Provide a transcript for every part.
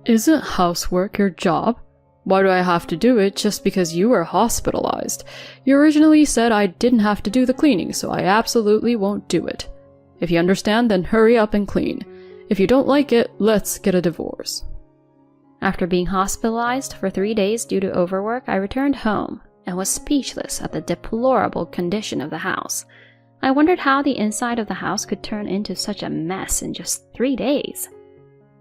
Isn't housework your job? Why do I have to do it just because you were hospitalized? You originally said I didn't have to do the cleaning, so I absolutely won't do it. If you understand, then hurry up and clean. If you don't like it, let's get a divorce. After being hospitalized for 3 days due to overwork, I returned home and was speechless at the deplorable condition of the house. I wondered how the inside of the house could turn into such a mess in just 3 days.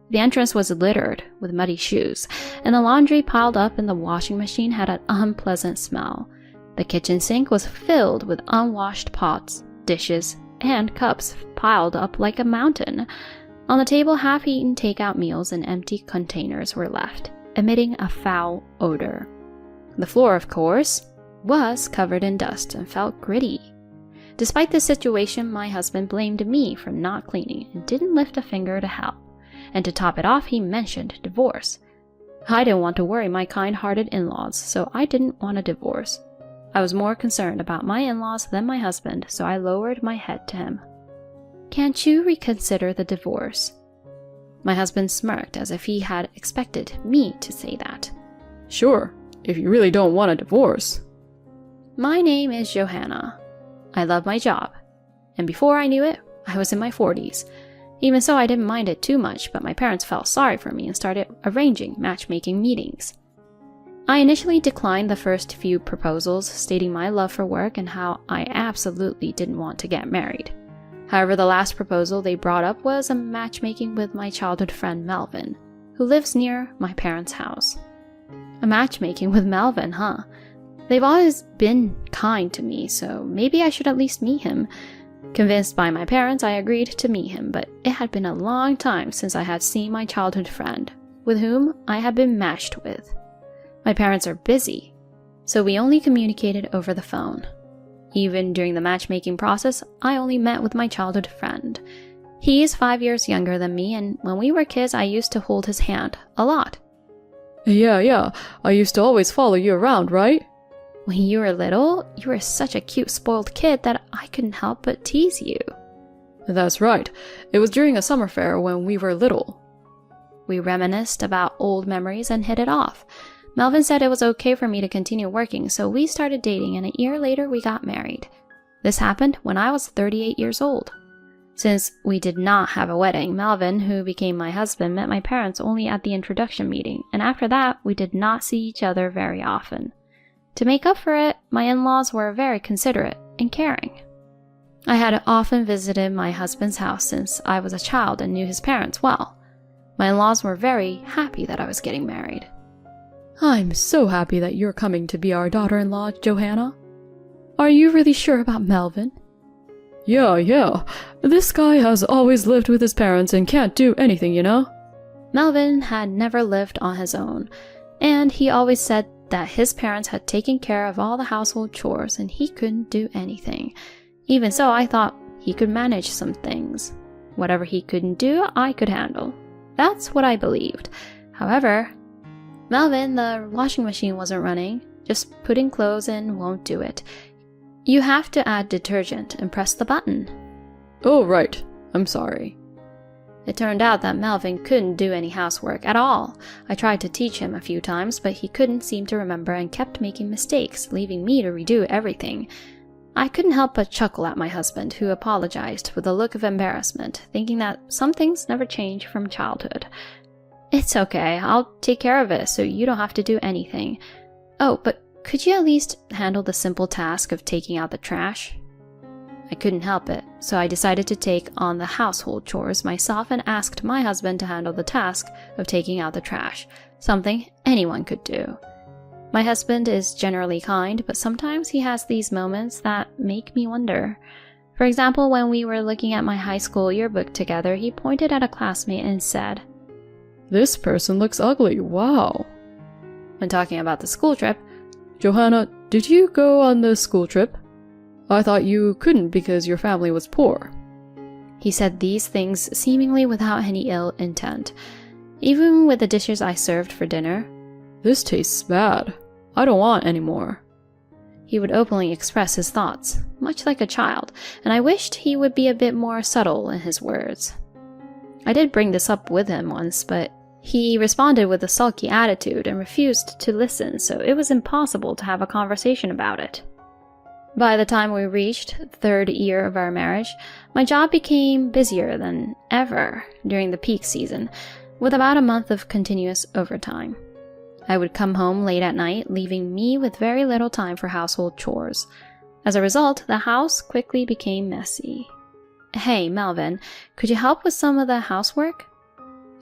The entrance was littered with muddy shoes, and the laundry piled up in the washing machine had an unpleasant smell. The kitchen sink was filled with unwashed pots, dishes, and cups piled up like a mountain. On the table, half-eaten takeout meals in empty containers were left, emitting a foul odor. The floor, of course, was covered in dust and felt gritty. Despite this situation, my husband blamed me for not cleaning and didn't lift a finger to help. And to top it off, he mentioned divorce. I didn't want to worry my kind-hearted in-laws, so I didn't want a divorce. I was more concerned about my in-laws than my husband, so I lowered my head to him. "Can't you reconsider the divorce?" My husband smirked as if he had expected me to say that. Sure, if you really don't want a divorce. My name is Johanna. I love my job. And before I knew it, I was in my 40s. Even so, I didn't mind it too much, but my parents felt sorry for me and started arranging matchmaking meetings. I initially declined the first few proposals, stating my love for work and how I absolutely didn't want to get married. However, the last proposal they brought up was a matchmaking with my childhood friend Melvin, who lives near my parents' house. A matchmaking with Melvin, huh? They've always been kind to me, so maybe I should at least meet him. Convinced by my parents, I agreed to meet him, but it had been a long time since I had seen my childhood friend, with whom I had been matched with. My parents are busy, so we only communicated over the phone. Even during the matchmaking process, I only met with my childhood friend. He is 5 years younger than me, and when we were kids, I used to hold his hand a lot. Yeah, I used to always follow you around, right? When you were little, you were such a cute, spoiled kid that I couldn't help but tease you. That's right. It was during a summer fair when we were little. We reminisced about old memories and hit it off. Melvin said it was okay for me to continue working, so we started dating, and a year later we got married. This happened when I was 38 years old. Since we did not have a wedding, Melvin, who became my husband, met my parents only at the introduction meeting, and after that, we did not see each other very often. To make up for it, my in-laws were very considerate and caring. I had often visited my husband's house since I was a child and knew his parents well. My in-laws were very happy that I was getting married. I'm so happy that you're coming to be our daughter-in-law, Johanna. Are you really sure about Melvin? Yeah. This guy has always lived with his parents and can't do anything, you know? Melvin had never lived on his own, and he always said that his parents had taken care of all the household chores and he couldn't do anything. Even so, I thought he could manage some things. Whatever he couldn't do, I could handle. That's what I believed. However, Melvin, the washing machine wasn't running. Just putting clothes in won't do it. You have to add detergent and press the button. Oh, right. I'm sorry. It turned out that Melvin couldn't do any housework at all. I tried to teach him a few times, but he couldn't seem to remember and kept making mistakes, leaving me to redo everything. I couldn't help but chuckle at my husband, who apologized with a look of embarrassment, thinking that some things never change from childhood. It's okay, I'll take care of it so you don't have to do anything. Oh, but could you at least handle the simple task of taking out the trash? I couldn't help it, so I decided to take on the household chores myself and asked my husband to handle the task of taking out the trash, something anyone could do. My husband is generally kind, but sometimes he has these moments that make me wonder. For example, when we were looking at my high school yearbook together, he pointed at a classmate and said, "This person looks ugly, wow." When talking about the school trip, "Johanna, did you go on the school trip? I thought you couldn't because your family was poor." He said these things seemingly without any ill intent. Even with the dishes I served for dinner, "This tastes bad. I don't want any more." He would openly express his thoughts, much like a child, and I wished he would be a bit more subtle in his words. I did bring this up with him once, but He responded with a sulky attitude and refused to listen, so it was impossible to have a conversation about it. By the time we reached the 3rd year of our marriage, my job became busier than ever during the peak season, with about a month of continuous overtime. I would come home late at night, leaving me with very little time for household chores. As a result, the house quickly became messy. "Hey, Melvin, could you help with some of the housework?"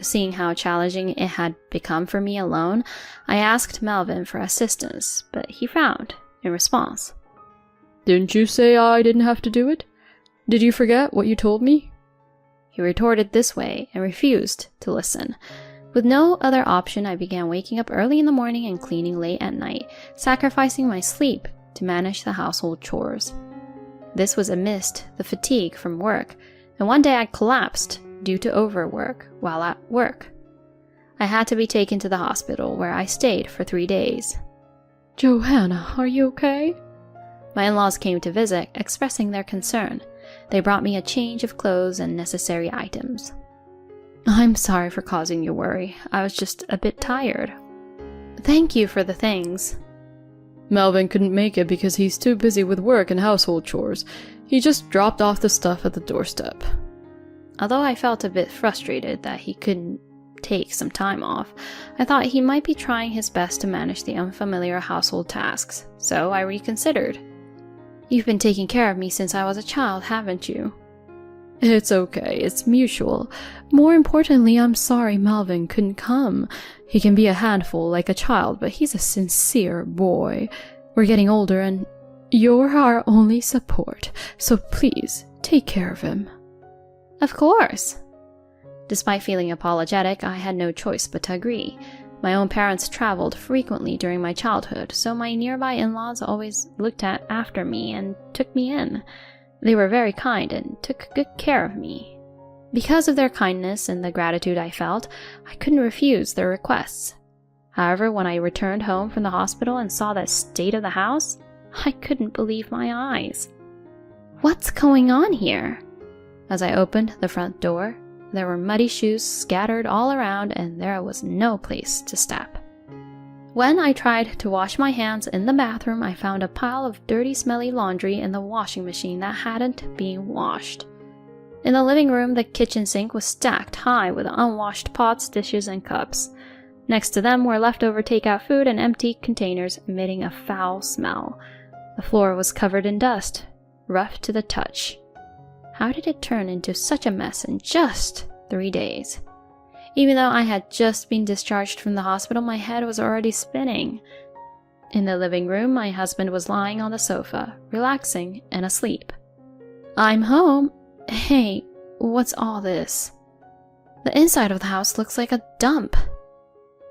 Seeing how challenging it had become for me alone, I asked Melvin for assistance, but he frowned in response. "Didn't you say I didn't have to do it? Did you forget what you told me?" He retorted this way and refused to listen. With no other option, I began waking up early in the morning and cleaning late at night, sacrificing my sleep to manage the household chores. This was amidst the fatigue from work, and one day I collapsed due to overwork while at work. I had to be taken to the hospital, where I stayed for 3 days. "Johanna, are you okay?" My in-laws came to visit, expressing their concern. They brought me a change of clothes and necessary items. "I'm sorry for causing you worry. I was just a bit tired." "Thank you for the things." "Melvin couldn't make it because he's too busy with work and household chores. He just dropped off the stuff at the doorstep." Although I felt a bit frustrated that he couldn't take some time off, I thought he might be trying his best to manage the unfamiliar household tasks, so I reconsidered. "You've been taking care of me since I was a child, haven't you?" "It's okay, it's mutual. More importantly, I'm sorry Melvin couldn't come. He can be a handful like a child, but he's a sincere boy. We're getting older and you're our only support, so please take care of him." "Of course." Despite feeling apologetic, I had no choice but to agree. My own parents traveled frequently during my childhood, so my nearby in-laws always looked after me and took me in. They were very kind and took good care of me. Because of their kindness and the gratitude I felt, I couldn't refuse their requests. However, when I returned home from the hospital and saw the state of the house, I couldn't believe my eyes. "What's going on here?" As I opened the front door, there were muddy shoes scattered all around and there was no place to step. When I tried to wash my hands in the bathroom, I found a pile of dirty, smelly laundry in the washing machine that hadn't been washed. In the living room, the kitchen sink was stacked high with unwashed pots, dishes, and cups. Next to them were leftover takeout food and empty containers emitting a foul smell. The floor was covered in dust, rough to the touch. How did it turn into such a mess in just 3 days? Even though I had just been discharged from the hospital, my head was already spinning. In the living room, my husband was lying on the sofa, relaxing and asleep. "I'm home. Hey, what's all this? The inside of the house looks like a dump.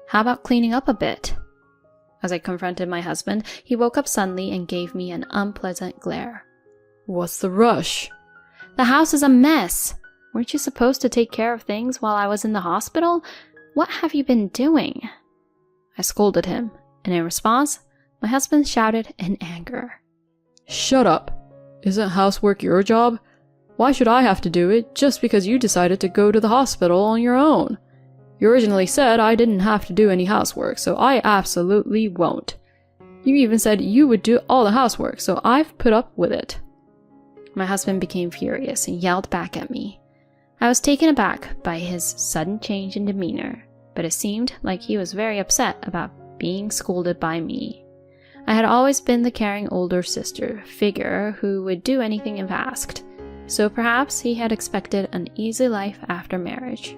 How about cleaning up a bit?" As I confronted my husband, he woke up suddenly and gave me an unpleasant glare. "What's the rush?" "The house is a mess. Weren't you supposed to take care of things while I was in the hospital? What have you been doing?" I scolded him, and in response, my husband shouted in anger. "Shut up. Isn't housework your job? Why should I have to do it just because you decided to go to the hospital on your own? You originally said I didn't have to do any housework, so I absolutely won't. You even said you would do all the housework, so I've put up with it." My husband became furious and yelled back at me. I was taken aback by his sudden change in demeanor, but it seemed like he was very upset about being scolded by me. I had always been the caring older sister figure who would do anything if asked, so perhaps he had expected an easy life after marriage.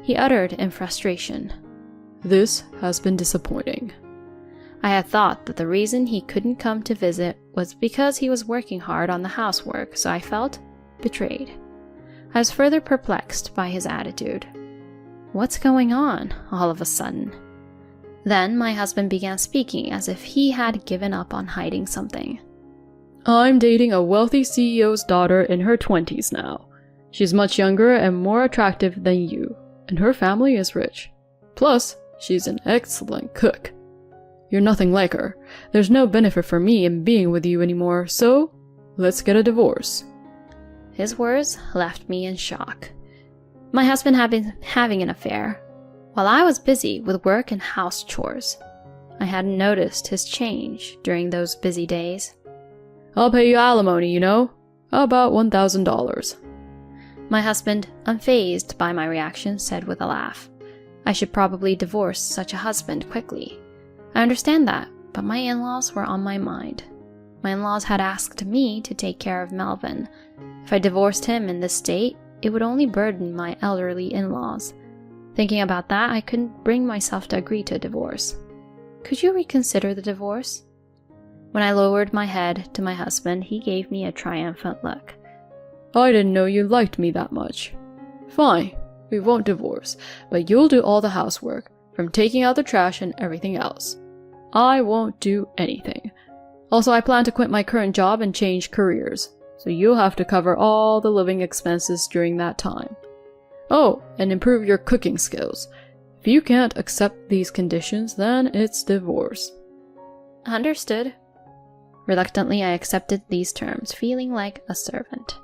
He uttered in frustration, "This has been disappointing." I had thought that the reason he couldn't come to visit was because he was working hard on the housework, so I felt betrayed. I was further perplexed by his attitude. What's going on all of a sudden? Then my husband began speaking as if he had given up on hiding something. "I'm dating a wealthy CEO's daughter in her 20s now. She's much younger and more attractive than you, and her family is rich. Plus, she's an excellent cook. You're nothing like her. There's no benefit for me in being with you anymore, so let's get a divorce." His words left me in shock. My husband had been having an affair. while I was busy with work and house chores. I hadn't noticed his change during those busy days. I'll pay you alimony, you know. About $1,000. My husband, unfazed by my reaction, said with a laugh, I should probably divorce such a husband quickly. I understand that, but my in-laws were on my mind. My in-laws had asked me to take care of Melvin. If I divorced him in this state, it would only burden my elderly in-laws. Thinking about that, I couldn't bring myself to agree to a divorce. Could you reconsider the divorce? When I lowered my head to my husband, he gave me a triumphant look. I didn't know you liked me that much. Fine, we won't divorce, but you'll do all the housework, from taking out the trash and everything else. I won't do anything. Also, I plan to quit my current job and change careers, so you'll have to cover all the living expenses during that time. Oh, and improve your cooking skills. If you can't accept these conditions, then it's divorce. Understood. Reluctantly, I accepted these terms, feeling like a servant.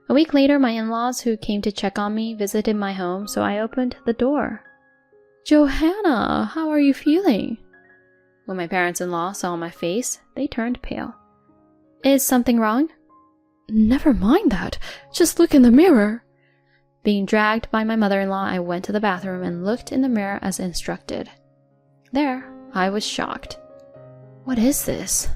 A week later, my in-laws who came to check on me visited my home, so I opened the door. Johanna, how are you feeling? When my parents-in-law saw my face, they turned pale. Is something wrong? Never mind that. Just look in the mirror. Being dragged by my mother-in-law, I went to the bathroom and looked in the mirror as instructed. There, I was shocked. What is this?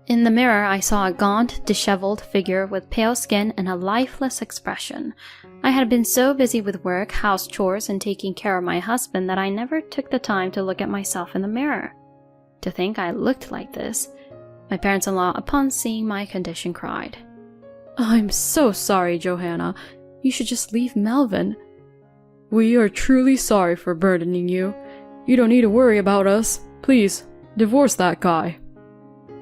In the mirror, I saw a gaunt, disheveled figure with pale skin and a lifeless expression. I had been so busy with work, house chores, and taking care of my husband that I never took the time to look at myself in the mirror. To think I looked like this. My parents-in-law, upon seeing my condition, cried. I'm so sorry, Johanna. You should just leave Melvin. We are truly sorry for burdening you. You don't need to worry about us. Please, divorce that guy.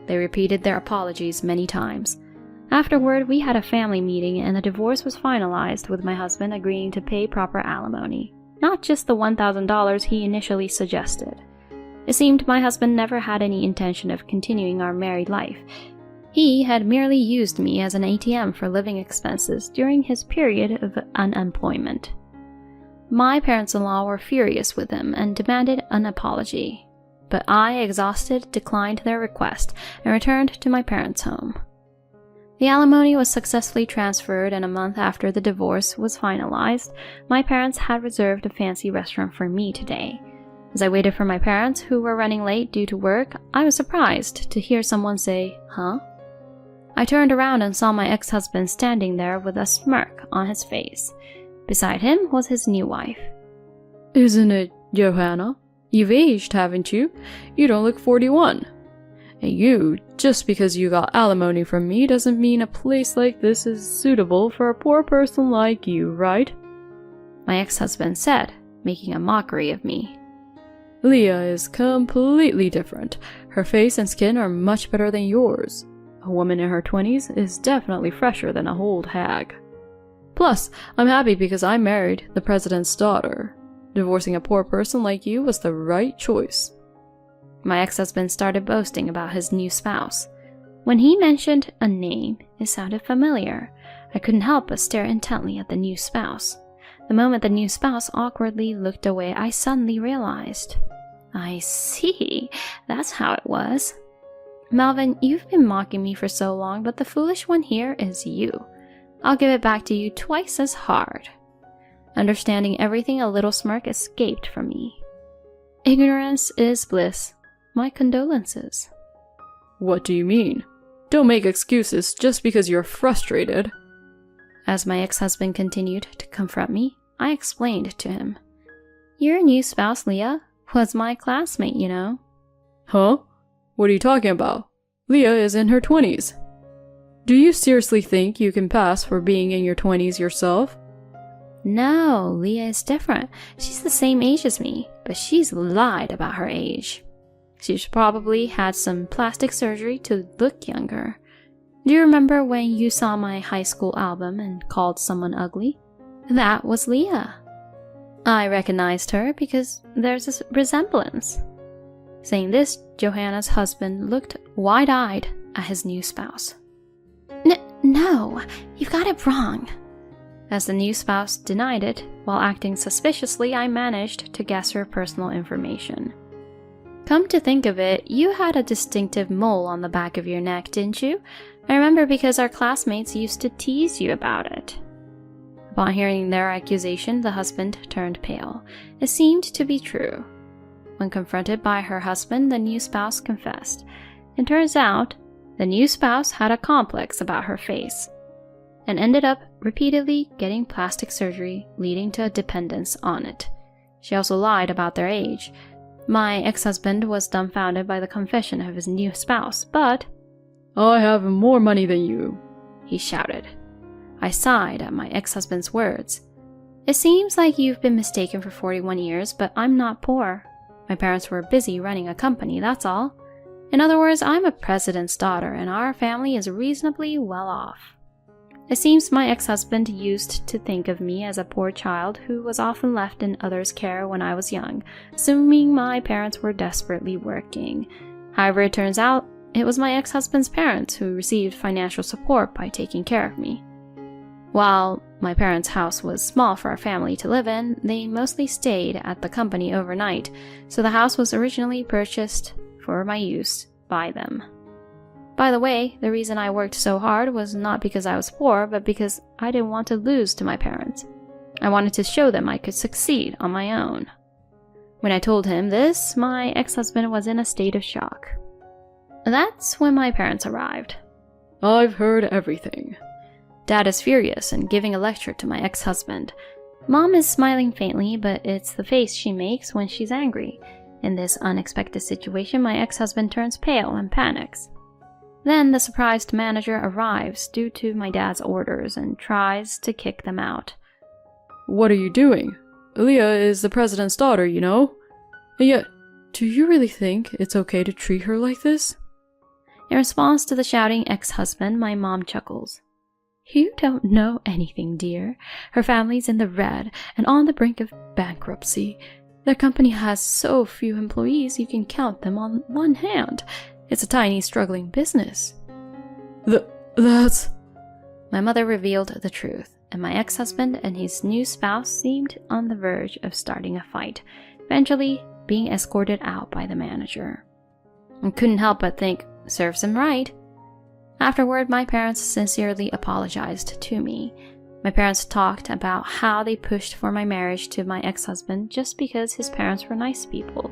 They repeated their apologies many times. Afterward, we had a family meeting and the divorce was finalized, with my husband agreeing to pay proper alimony, not just the $1,000 he initially suggested. It seemed my husband never had any intention of continuing our married life. He had merely used me as an ATM for living expenses during his period of unemployment. My parents-in-law were furious with him and demanded an apology, but I, exhausted, declined their request and returned to my parents' home. The alimony was successfully transferred, and a month after the divorce was finalized, my parents had reserved a fancy restaurant for me today. As I waited for my parents, who were running late due to work, I was surprised to hear someone say, "Huh?" I turned around and saw my ex-husband standing there with a smirk on his face. Beside him was his new wife. Isn't it, Johanna? You've aged, haven't you? You don't look 41. And you, just because you got alimony from me doesn't mean a place like this is suitable for a poor person like you, right? My ex-husband said, making a mockery of me. Leah is completely different. Her face and skin are much better than yours. A woman in her 20s is definitely fresher than a old hag. Plus, I'm happy because I married the president's daughter. Divorcing a poor person like you was the right choice. My ex-husband started boasting about his new spouse. When he mentioned a name, it sounded familiar. I couldn't help but stare intently at the new spouse. The moment the new spouse awkwardly looked away, I suddenly realized. I see, that's how it was. Melvin, you've been mocking me for so long, but the foolish one here is you. I'll give it back to you twice as hard. Understanding everything, a little smirk escaped from me. Ignorance is bliss. My condolences. What do you mean? Don't make excuses just because you're frustrated. As my ex-husband continued to confront me, I explained to him. Your new spouse, Leah, was my classmate, you know. Huh? What are you talking about? Leah is in her 20s. Do you seriously think you can pass for being in your 20s yourself? No, Leah is different. She's the same age as me, but she's lied about her age. She's probably had some plastic surgery to look younger. Do you remember when you saw my high school album and called someone ugly? That was Leah. I recognized her because there's a resemblance. Saying this, Johanna's husband looked wide-eyed at his new spouse. No, you've got it wrong. As the new spouse denied it, while acting suspiciously, I managed to guess her personal information. Come to think of it, you had a distinctive mole on the back of your neck, didn't you? I remember because our classmates used to tease you about it. Upon hearing their accusation, the husband turned pale. It seemed to be true. When confronted by her husband, the new spouse confessed. It turns out, the new spouse had a complex about her face and ended up repeatedly getting plastic surgery, leading to a dependence on it. She also lied about their age. My ex-husband was dumbfounded by the confession of his new spouse, but I have more money than you, he shouted. I sighed at my ex-husband's words. It seems like you've been mistaken for 41 years, but I'm not poor. My parents were busy running a company, that's all. In other words, I'm a president's daughter, and our family is reasonably well off. It seems my ex-husband used to think of me as a poor child who was often left in others' care when I was young, assuming my parents were desperately working. However, it turns out it was my ex-husband's parents who received financial support by taking care of me. While my parents' house was small for our family to live in, they mostly stayed at the company overnight, so the house was originally purchased for my use by them. By the way, the reason I worked so hard was not because I was poor, but because I didn't want to lose to my parents. I wanted to show them I could succeed on my own. When I told him this, my ex-husband was in a state of shock. That's when my parents arrived. I've heard everything. Dad is furious and giving a lecture to my ex-husband. Mom is smiling faintly, but it's the face she makes when she's angry. In this unexpected situation, my ex-husband turns pale and panics. Then the surprised manager arrives due to my dad's orders and tries to kick them out. What are you doing? Aaliyah is the president's daughter, you know? And yet, do you really think it's okay to treat her like this? In response to the shouting ex-husband, my mom chuckles. You don't know anything, dear. Her family's in the red and on the brink of bankruptcy. Their company has so few employees you can count them on one hand. It's a tiny, struggling business. That's... My mother revealed the truth, and my ex-husband and his new spouse seemed on the verge of starting a fight, eventually being escorted out by the manager. I couldn't help but think, serves him right. Afterward, my parents sincerely apologized to me. My parents talked about how they pushed for my marriage to my ex-husband just because his parents were nice people.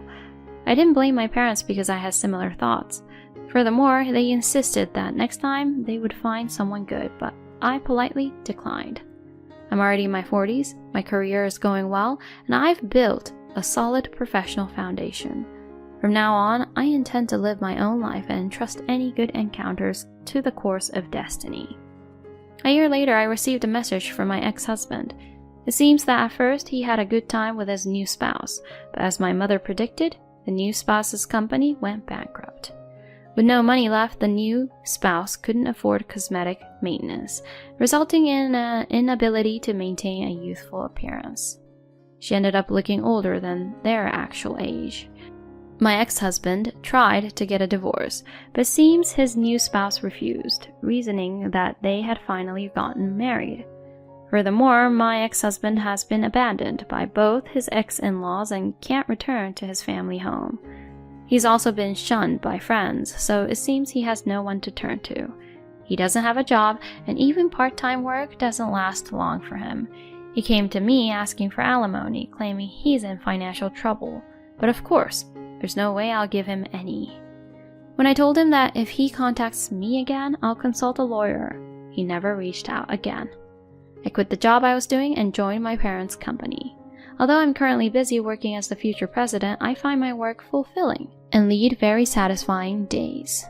I didn't blame my parents because I had similar thoughts. Furthermore, they insisted that next time they would find someone good, but I politely declined. I'm already in my 40s, my career is going well, and I've built a solid professional foundation. From now on, I intend to live my own life and trust any good encounters to the course of destiny. A year later, I received a message from my ex-husband. It seems that at first he had a good time with his new spouse, but as my mother predicted, the new spouse's company went bankrupt. With no money left, the new spouse couldn't afford cosmetic maintenance, resulting in an inability to maintain a youthful appearance. She ended up looking older than their actual age. My ex-husband tried to get a divorce, but it seems his new spouse refused, reasoning that they had finally gotten married. Furthermore, my ex-husband has been abandoned by both his ex-in-laws and can't return to his family home. He's also been shunned by friends, so it seems he has no one to turn to. He doesn't have a job, and even part-time work doesn't last long for him. He came to me asking for alimony, claiming he's in financial trouble. But of course, there's no way I'll give him any. When I told him that if he contacts me again, I'll consult a lawyer, he never reached out again. I quit the job I was doing and joined my parents' company. Although I'm currently busy working as the future president, I find my work fulfilling and lead very satisfying days.